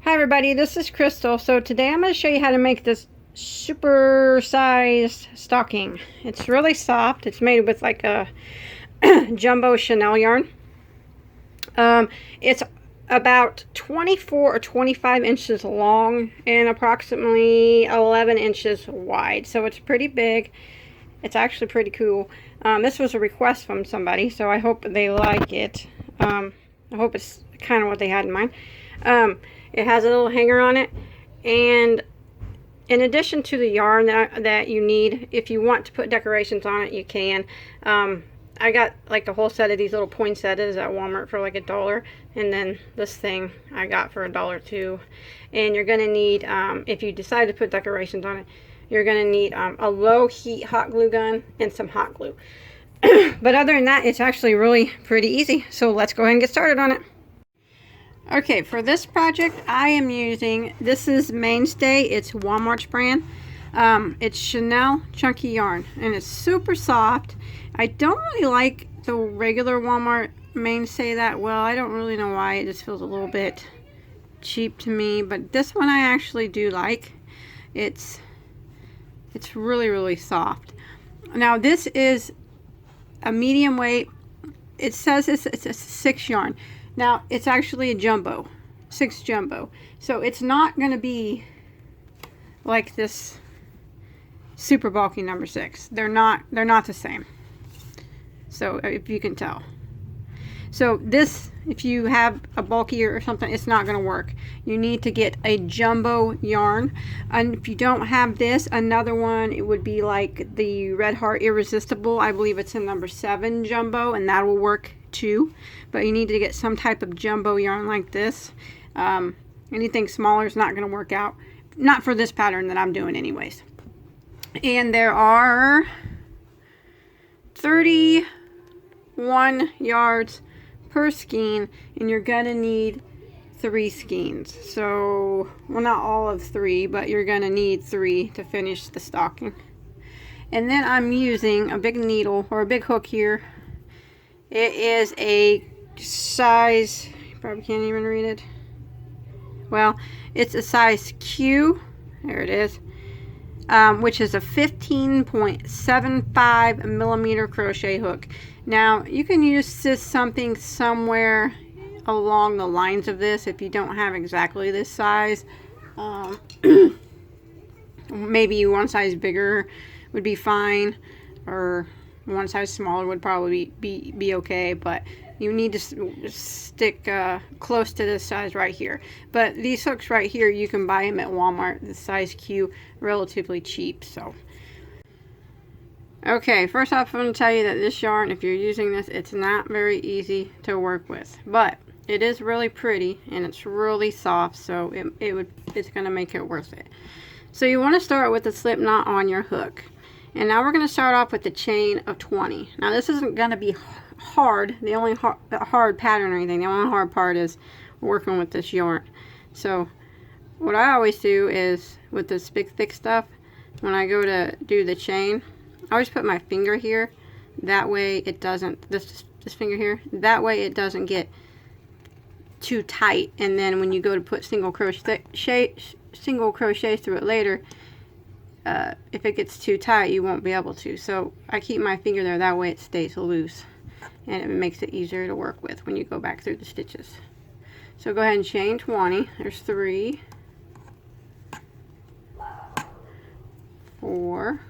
Hi everybody, this is Crystal. So today I'm going to show you how to make this super sized stocking. It's really soft. It's made with like a jumbo Chanel yarn. It's about 24 or 25 inches long and approximately 11 inches wide. So it's pretty big. It's actually pretty cool. This was a request from somebody, so I hope they like it. I hope it's kind of what they had in mind. It has a little hanger on it, and in addition to the yarn that you need, if you want to put decorations on it, you can. I got like the whole set of these little poinsettias at Walmart for like $1, and then this thing I got for $1 too. And you're gonna need, if you decide to put decorations on it, you're gonna need a low heat hot glue gun and some hot glue. But other than that, it's actually really pretty easy. So let's go ahead and get started on it. Okay, for this project, I am using, this is Mainstay. It's Walmart's brand. It's Chanel Chunky Yarn, and it's super soft. I don't really like the regular Walmart Mainstay that well. I don't really know why. It just feels a little bit cheap to me, but this one I actually do like. It's really soft. Now this is a medium weight. It says it's a 6 yarn. Now it's actually a jumbo, 6 jumbo. So it's not going to be like this super bulky number 6. They're not the same. So if you can tell. So this, if you have a bulkier or something, it's not going to work. You need to get a jumbo yarn. And if you don't have this, another one, it would be like the Red Heart Irresistible. I believe it's in number 7 jumbo, and that will work too. But you need to get some type of jumbo yarn like this. Anything smaller is not going to work out. Not for this pattern that I'm doing anyways. And there are 31 yards per skein, and you're gonna need 3 skeins. So, well, not all of 3, but you're gonna need 3 to finish the stocking. And then I'm using a big needle or a big hook here. It is a size, you probably can't even read it. Well, it's a size Q. There it is. Which is a 15.75 millimeter crochet hook. Now you can use this something somewhere along the lines of this if you don't have exactly this size. Maybe one size bigger would be fine, or one size smaller would probably be okay, but you need to stick close to this size right here. But these hooks right here, you can buy them at Walmart, the size Q, relatively cheap. So okay, first off, I'm going to tell you that this yarn, if you're using this, it's not very easy to work with, but it is really pretty and it's really soft, so it's going to make it worth it. So you want to start with a slip knot on your hook. And now we're going to start off with the chain of 20. Now this isn't going to be hard, the only hard pattern or anything. The only hard part is working with this yarn. So what I always do is, with this big thick stuff, when I go to do the chain, I always put my finger here. That way it doesn't, this finger here, that way it doesn't get too tight. And then when you go to put single crochet through it later, if it gets too tight, you won't be able to. So I keep my finger there, that way it stays loose, and it makes it easier to work with when you go back through the stitches. So go ahead and chain 20. There's 3, 4,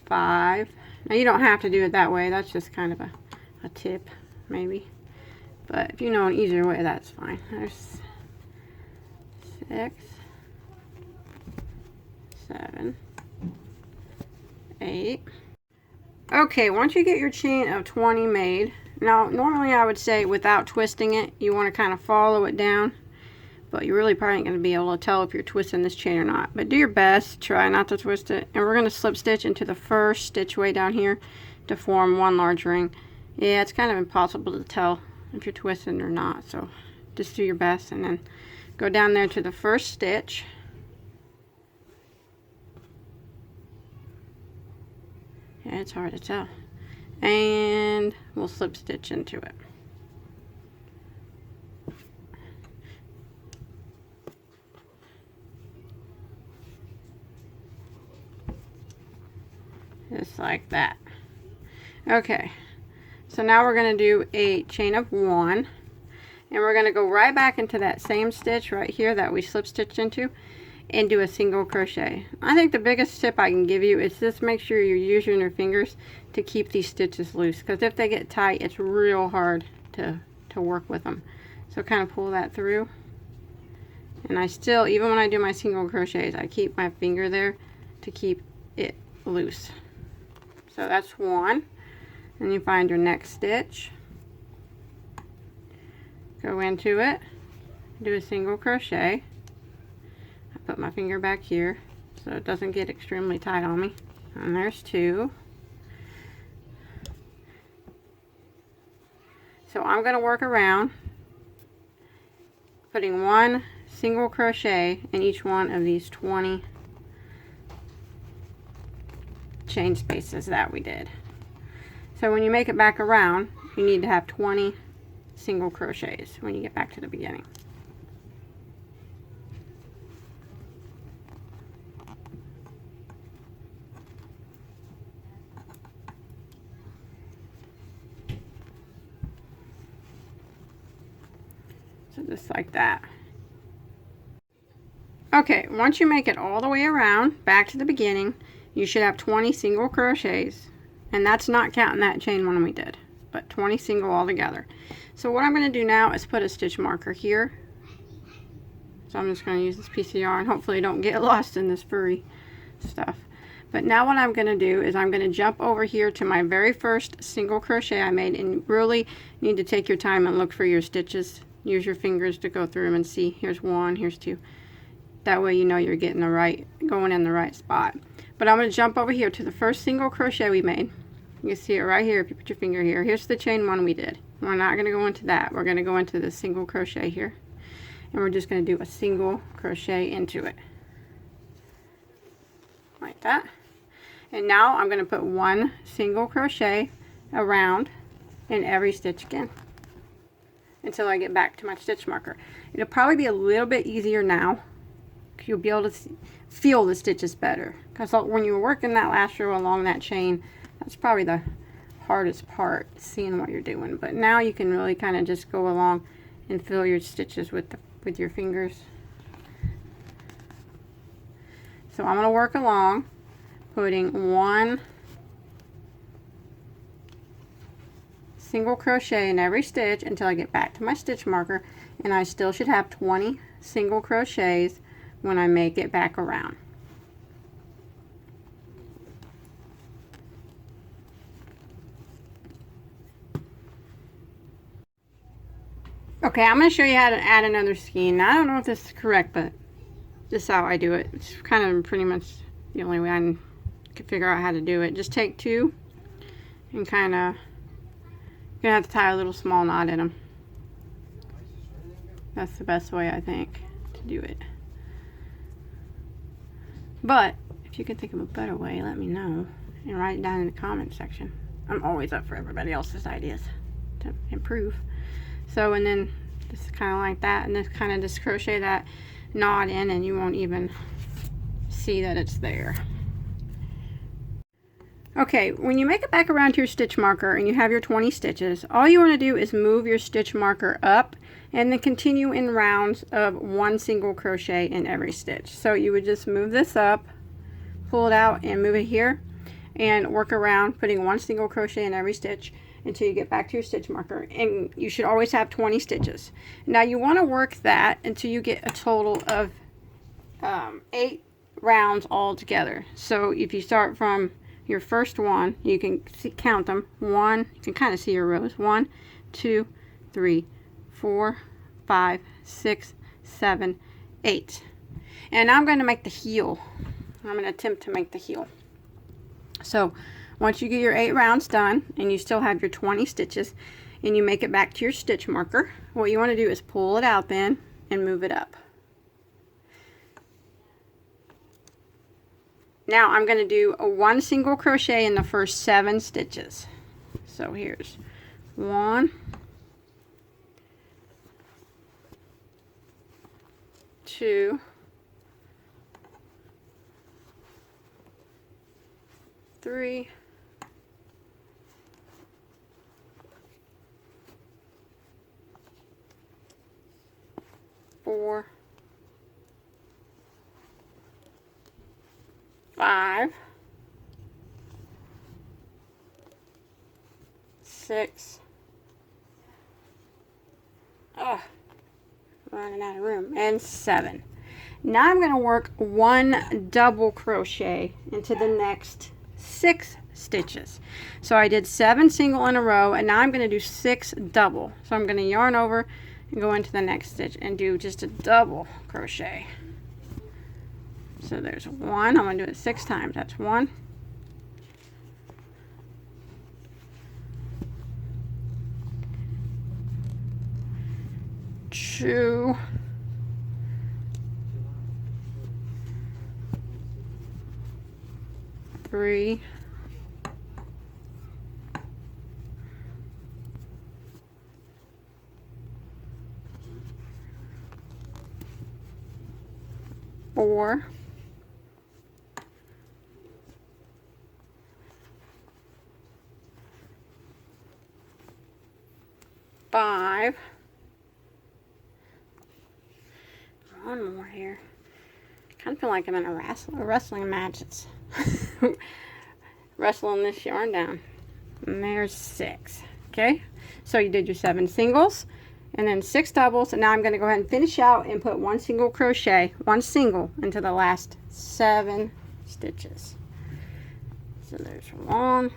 5. Now you don't have to do it that way. That's just kind of a tip, maybe. But if you know an easier way, that's fine. There's 6, 7, 8. Okay, once you get your chain of 20 made, now normally I would say without twisting it, you want to kind of follow it down, but you really probably ain't going to be able to tell if you're twisting this chain or not. But do your best, try not to twist it. And we're going to slip stitch into the first stitch way down here to form one large ring. Yeah, it's kind of impossible to tell if you're twisting or not, so just do your best, and then go down there to the first stitch. Yeah, it's hard to tell. And we'll slip stitch into it. like that. Okay, so now we're going to do a chain of 1, and we're going to go right back into that same stitch right here that we slip stitched into and do a single crochet. I think the biggest tip I can give you is just make sure you're using your fingers to keep these stitches loose, because if they get tight, it's real hard to work with them. So kind of pull that through, and I still, even when I do my single crochets, I keep my finger there to keep it loose. So that's 1. And you find your next stitch, go into it, do a single crochet. I put my finger back here so it doesn't get extremely tight on me. And there's 2. So I'm going to work around putting 1 single crochet in each one of these 20 chain spaces that we did. So when you make it back around, you need to have 20 single crochets when you get back to the beginning. So just like that. Okay, once you make it all the way around, back to the beginning, you should have 20 single crochets. And that's not counting that chain one we did, but 20 single altogether. So what I'm going to do now is put a stitch marker here. So I'm just going to use this piece of yarn. Hopefully don't get lost in this furry stuff. But now what I'm going to do is I'm going to jump over here to my very first single crochet I made. And you really need to take your time and look for your stitches. Use your fingers to go through them and see. Here's 1, here's 2. That way you know you're getting the right, going in the right spot. But I'm going to jump over here to the first single crochet we made. You can see it right here if you put your finger here. Here's the chain 1 we did. We're not going to go into that. We're going to go into the single crochet here. And we're just going to do a single crochet into it. Like that. And now I'm going to put 1 single crochet around in every stitch again until I get back to my stitch marker. It'll probably be a little bit easier now. You'll be able to feel the stitches better. Because when you're working that last row along that chain, that's probably the hardest part, seeing what you're doing. But now you can really kind of just go along and feel your stitches with your fingers. So I'm going to work along, putting 1 single crochet in every stitch until I get back to my stitch marker, and I still should have 20 single crochets when I make it back around. Okay, I'm going to show you how to add another skein. Now, I don't know if this is correct, but this is how I do it. It's kind of pretty much the only way I can figure out how to do it. Just take 2 and kind of, you're going to have to tie a little small knot in them. That's the best way, I think, to do it. But if you can think of a better way, let me know and write it down in the comment section. I'm always up for everybody else's ideas to improve. So, and then just kind of like that, and just kind of just crochet that knot in, and you won't even see that it's there. Okay, when you make it back around to your stitch marker and you have your 20 stitches, all you want to do is move your stitch marker up and then continue in rounds of 1 single crochet in every stitch. So you would just move this up, pull it out and move it here, and work around putting 1 single crochet in every stitch until you get back to your stitch marker. And you should always have 20 stitches. Now you want to work that until you get a total of 8 rounds all together. So if you start from your first one, you can count them. 1, you can kind of see your rows. 1, 2, 3, 4, 5, 6, 7, 8. And I'm going to make the heel. I'm going to attempt to make the heel. So once you get your 8 rounds done and you still have your 20 stitches and you make it back to your stitch marker, what you want to do is pull it out then and move it up. Now I'm going to do a 1 single crochet in the first 7 stitches. So here's 1, 2, 3, 4, 5, 6, running out of room, and 7. Now I'm going to work 1 double crochet into the next 6 stitches. So I did 7 single in a row, and now I'm going to do 6 double. So I'm going to yarn over and go into the next stitch and do just a double crochet. So there's 1. I'm going to do it 6 times. That's 1, 2, 3, 4, 5, 1 more here. I kind of feel like I'm in a wrestling match. It's wrestling this yarn down. And there's 6. Okay, so you did your 7 singles and then 6 doubles, and now I'm going to go ahead and finish out and put 1 single crochet, 1 single into the last 7 stitches. So there's 1,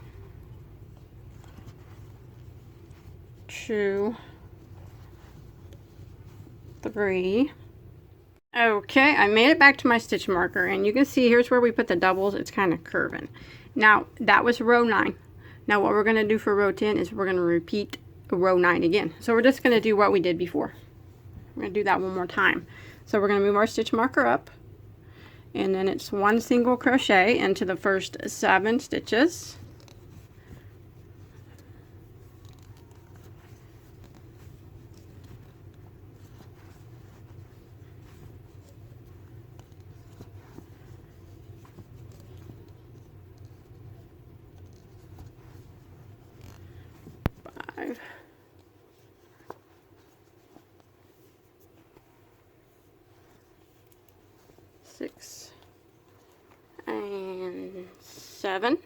2, 3. Okay, I made it back to my stitch marker, and you can see here's where we put the doubles. It's kind of curving. Now that was row 9. Now what we're going to do for row 10 is we're going to repeat row 9 again. So we're just going to do what we did before. We're going to do that one more time. So we're going to move our stitch marker up, and then it's 1 single crochet into the first 7 stitches. Six and 7,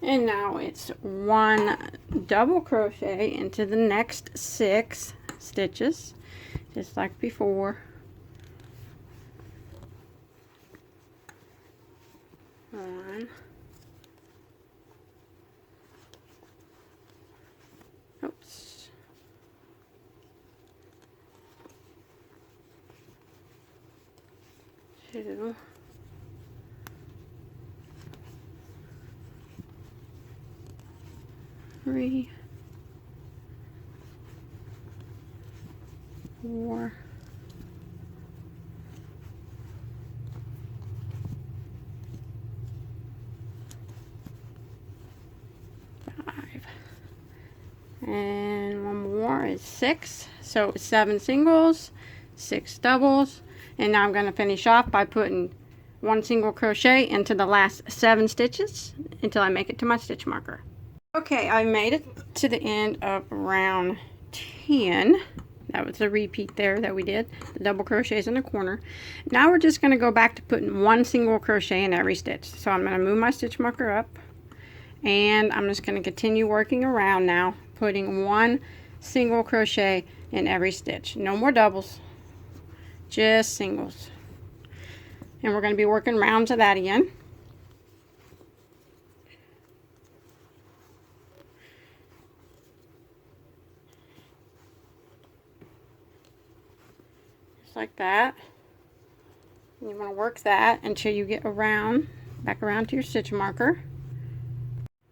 and now it's 1 double crochet into the next 6 stitches, just like before. 1, oops, 2, 3, 4, 5, and 1 more is 6. So 7 singles, 6 doubles, and now I'm going to finish off by putting 1 single crochet into the last 7 stitches until I make it to my stitch marker. Okay, I made it to the end of round 10. That was the repeat there that we did, the double crochets in the corner. Now we're just going to go back to putting 1 single crochet in every stitch. So I'm going to move my stitch marker up, and I'm just going to continue working around now, putting 1 single crochet in every stitch. No more doubles, just singles. And we're going to be working rounds of that again. Like that. And you want to work that until you get around, back around to your stitch marker.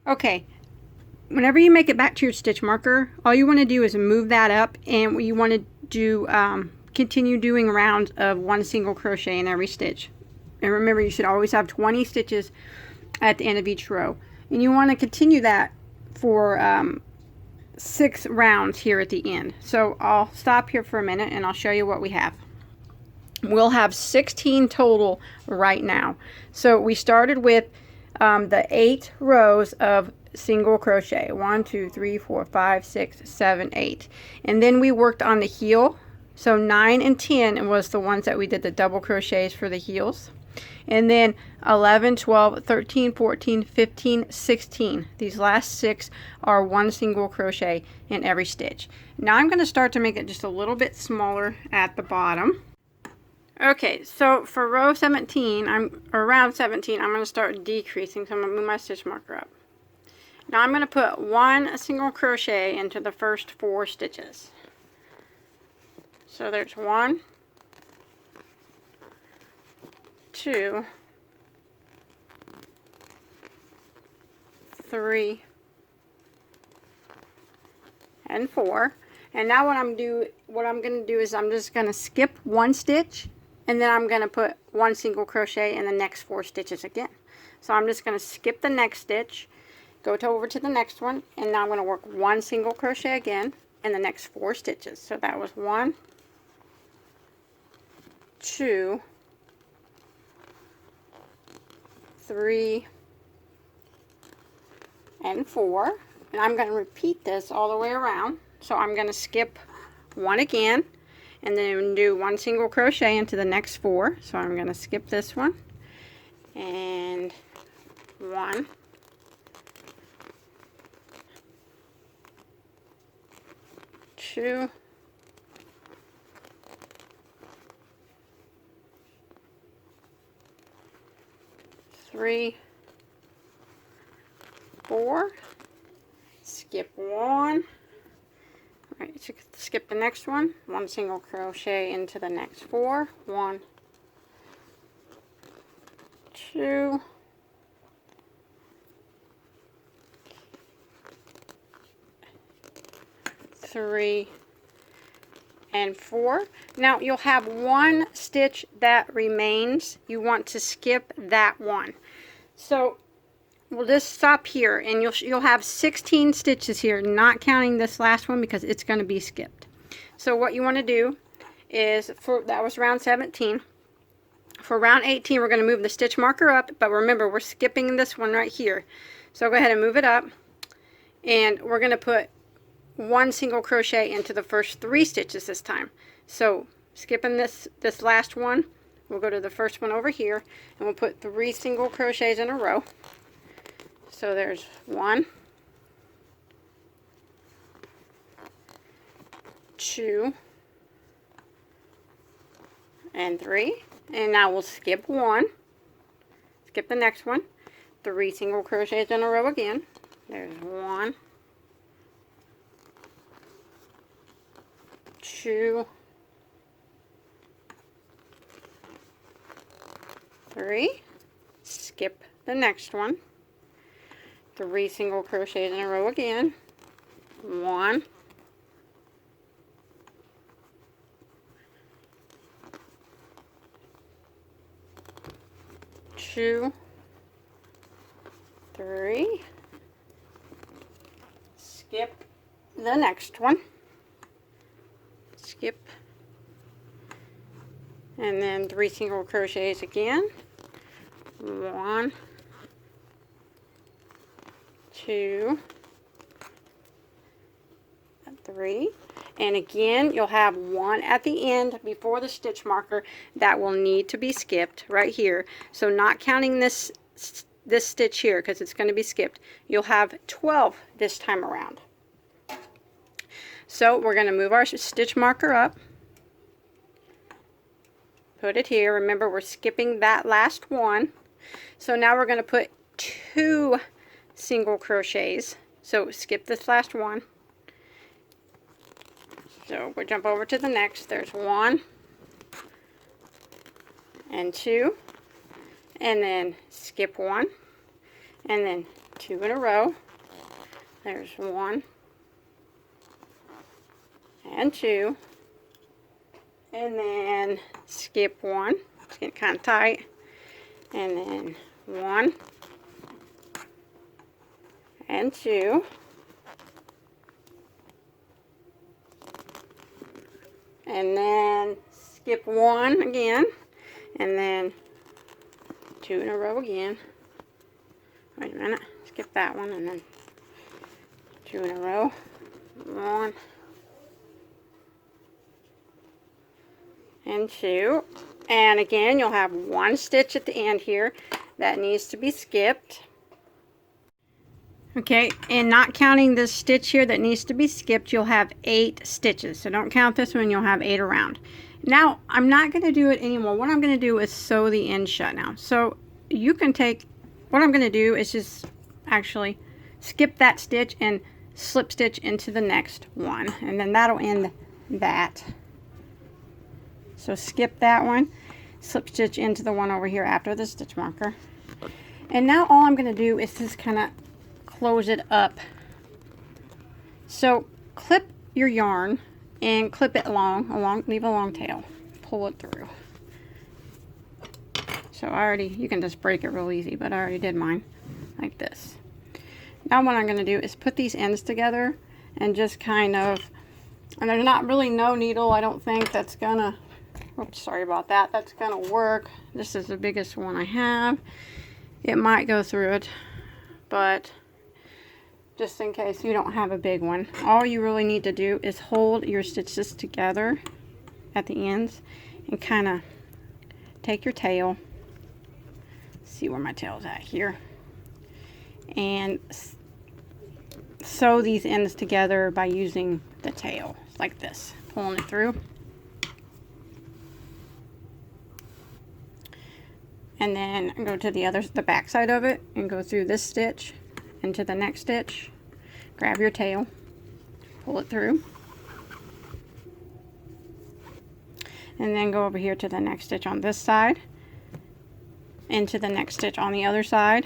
Okay, whenever you make it back to your stitch marker, all you want to do is move that up, and you want to do continue doing rounds of 1 single crochet in every stitch. And remember, you should always have 20 stitches at the end of each row, and you want to continue that for 6 rounds here at the end. So I'll stop here for a minute and I'll show you what we have. We'll have 16 total right now. So we started with the 8 rows of single crochet. 1, 2, 3, 4, 5, 6, 7, 8. And then we worked on the heel So 9 and 10 was the ones that we did the double crochets for the heels. And then 11, 12, 13, 14, 15, 16. These last 6 are one single crochet in every stitch. Now I'm going to start to make it just a little bit smaller at the bottom. Okay, so for row 17, around 17, I'm going to start decreasing. So I'm going to move my stitch marker up. Now I'm going to put one single crochet into the first 4 stitches. So there's 1, 2, 3, and 4. And now what I'm going to do is I'm just going to skip 1 stitch, and then I'm going to put 1 single crochet in the next 4 stitches again. So I'm just going to skip the next stitch, go over to the next one, and now I'm going to work 1 single crochet again in the next 4 stitches. So that was 1, 2, 3, and 4. And I'm going to repeat this all the way around. So I'm going to skip 1 again, and then do 1 single crochet into the next 4. So I'm going to skip this one, and 1, 2, 3, 4, skip 1. Alright, skip the next one, 1 single crochet into the next 4, 1, 2, 3, and 4. Now you'll have 1 stitch that remains. You want to skip that one. So we'll just stop here, and you'll have 16 stitches here, not counting this last one because it's going to be skipped. So what you want to do is, that was round 17. For round 18, we're going to move the stitch marker up, but remember, we're skipping this one right here. So go ahead and move it up, and we're going to put 1 single crochet into the first 3 stitches this time. So skipping this last one, we'll go to the first one over here, and we'll put 3 single crochets in a row. So there's 1, 2, and 3. And now we'll skip 1, skip the next one, 3 single crochets in a row again. There's 1, 2, 3, skip the next one, 3 single crochets in a row again, 1, 2, 3, skip the next one, skip, and then 3 single crochets again, 1, 2, 3, and again you'll have 1 at the end before the stitch marker that will need to be skipped right here. So not counting this stitch here because it's going to be skipped, you'll have 12 this time around. So we're going to move our stitch marker up, put it here. Remember, we're skipping that last one. So now we're going to put 2 single crochets. So skip this last one. So we'll jump over to the next. There's 1 and 2, and then skip 1, and then 2 in a row. There's 1 and 2, and then skip 1. It's getting kind of tight, and then 1 and 2, and then skip 1 again, and then 2 in a row again. Wait a minute, skip that one, and then 2 in a row, 1, and 2, and again you'll have 1 stitch at the end here that needs to be skipped. Okay, and not counting this stitch here that needs to be skipped, you'll have 8 stitches. So don't count this one, you'll have 8 around. Now, I'm not going to do it anymore. What I'm going to do is sew the end shut now. So you can take, what I'm going to do is just actually skip that stitch and slip stitch into the next one. And then that'll end that. So skip that one, slip stitch into the one over here after the stitch marker. And now all I'm going to do is just kind of close it up. So clip your yarn and clip it along, leave a long tail, pull it through. So you can just break it real easy, but I already did mine like this. Now what I'm going to do is put these ends together and just kind of, and there's not really no needle, I don't think, that's gonna, oops, sorry about that, that's gonna work. This is the biggest one I have. It might go through it, but just in case you don't have a big one, all you really need to do is hold your stitches together at the ends and kind of take your tail, see where my tail's at here, and sew these ends together by using the tail like this, pulling it through. And then go to the back side of it and go through this stitch into the next stitch, grab your tail, pull it through, and then go over here to the next stitch on this side, into the next stitch on the other side,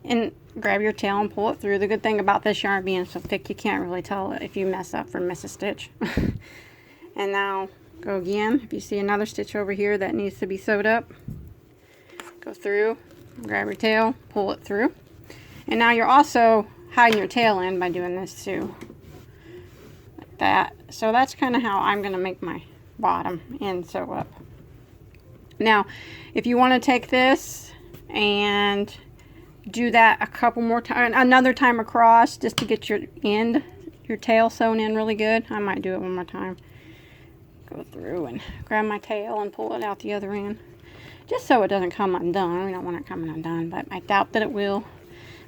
and grab your tail and pull it through. The good thing about this yarn being so thick, you can't really tell if you mess up or miss a stitch. And now go again. If you see another stitch over here that needs to be sewed up, go through, grab your tail, pull it through. And now you're also hiding your tail in by doing this too, like that. So that's kind of how I'm going to make my bottom end sew up. Now if you want to take this and do that a couple more times, another time across, just to get your tail sewn in really good, I might do it one more time. Go through and grab my tail and pull it out the other end, just so it doesn't come undone. We don't want it coming undone, but I doubt that it will.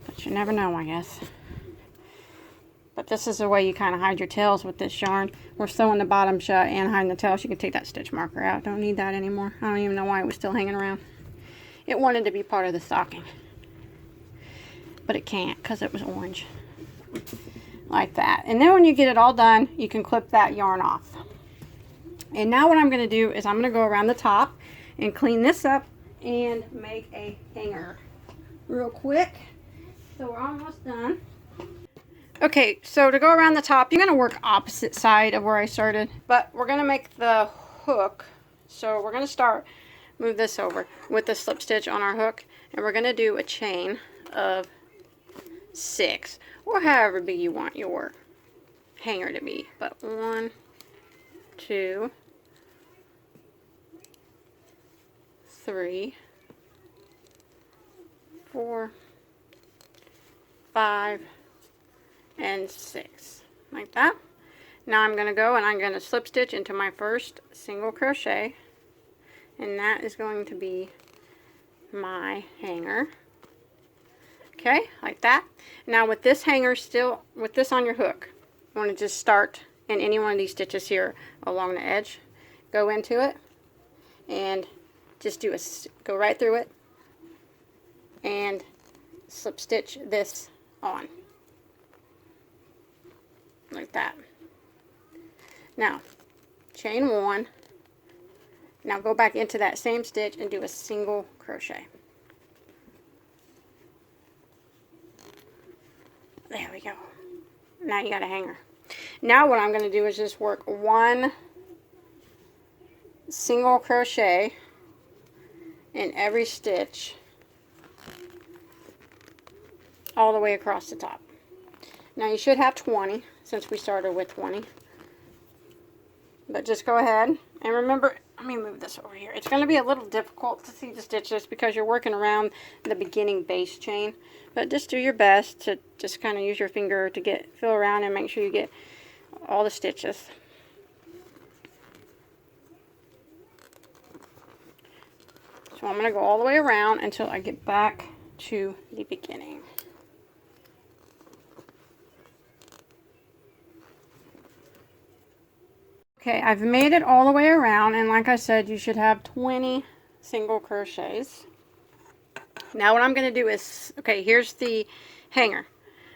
But you never know, I guess. But this is the way you kind of hide your tails with this yarn. We're sewing the bottom shut and hiding the tails. You can take that stitch marker out. Don't need that anymore. I don't even know why it was still hanging around. It wanted to be part of the stocking, but it can't because it was orange. Like that. And then when you get it all done, you can clip that yarn off. And now what I'm going to do is I'm going to go around the top and clean this up and make a hanger real quick. So we're almost done. Okay, so to go around the top, you're going to work opposite side of where I started, but we're going to make the hook. So we're going to move this over with the slip stitch on our hook, and we're going to do a chain of 6, or however big you want your hanger to be. But 1, 2, 3, 4, 5, and 6, like that. Now I'm going to go and I'm going to slip stitch into my first single crochet, and that is going to be my hanger. Okay, like that. Now with this hanger still, with this on your hook, you want to just start in any one of these stitches here along the edge, go into it, and just go right through it and slip stitch this on like that. Now chain 1. Now go back into that same stitch and do a single crochet. There we go. Now you got a hanger. Now what I'm going to do is just work 1 single crochet in every stitch all the way across the top. Now you should have 20 since we started with 20. But just go ahead and remember, let me move this over here. It's going to be a little difficult to see the stitches because you're working around the beginning base chain. But just do your best to just kind of use your finger to feel around and make sure you get all the stitches. So I'm going to go all the way around until I get back to the beginning. Okay, I've made it all the way around, and like I said, you should have 20 single crochets. Now what I'm going to do is, okay, here's the hanger.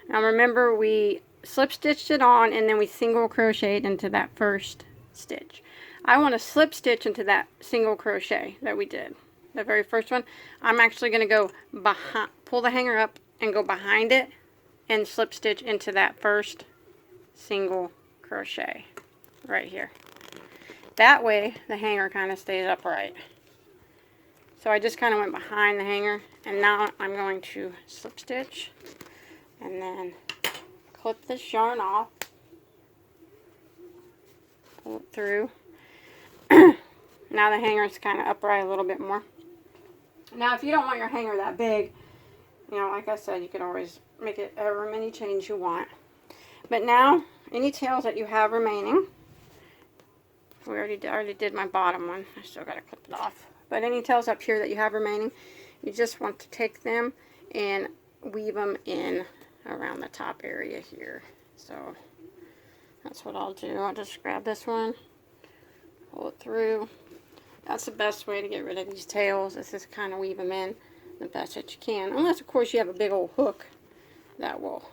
Now remember, we slip stitched it on and then we single crocheted into that first stitch. I want to slip stitch into that single crochet that we did, the very first one. I'm actually going to go behind, pull the hanger up and go behind it and slip stitch into that first single crochet right here. That way the hanger kind of stays upright. So I just kind of went behind the hanger, and now I'm going to slip stitch and then clip this yarn off, pull it through. Now the hanger is kind of upright a little bit more. Now if you don't want your hanger that big, you know, like I said, you can always make it however many chains you want. But now any tails that you have remaining, we already did my bottom one. I still got to clip it off. But any tails up here that you have remaining, you just want to take them and weave them in around the top area here. So that's what I'll do. I'll just grab this one, pull it through. That's the best way to get rid of these tails, is just kind of weave them in the best that you can. Unless, of course, you have a big old hook that will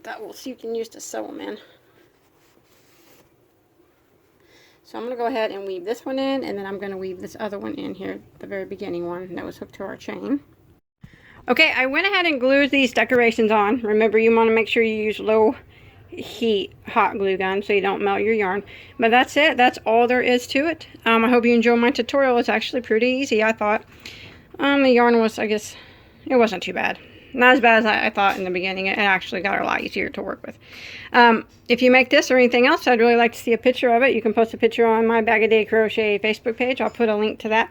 so you can use to sew them in. So I'm going to go ahead and weave this one in, and then I'm going to weave this other one in here, the very beginning one that was hooked to our chain. Okay, I went ahead and glued these decorations on. Remember, you want to make sure you use low heat hot glue gun so you don't melt your yarn. But that's it. That's all there is to it. I hope you enjoyed my tutorial. It's actually pretty easy, I thought. The yarn was, I guess, it wasn't too bad. Not as bad as I thought in the beginning. It actually got a lot easier to work with. If you make this or anything else, I'd really like to see a picture of it. You can post a picture on my Bagoday Crochet Facebook page. I'll put a link to that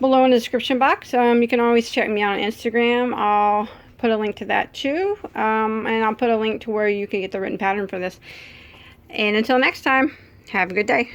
below in the description box. You can always check me out on Instagram. I'll put a link to that too. And I'll put a link to where you can get the written pattern for this. And until next time, have a good day.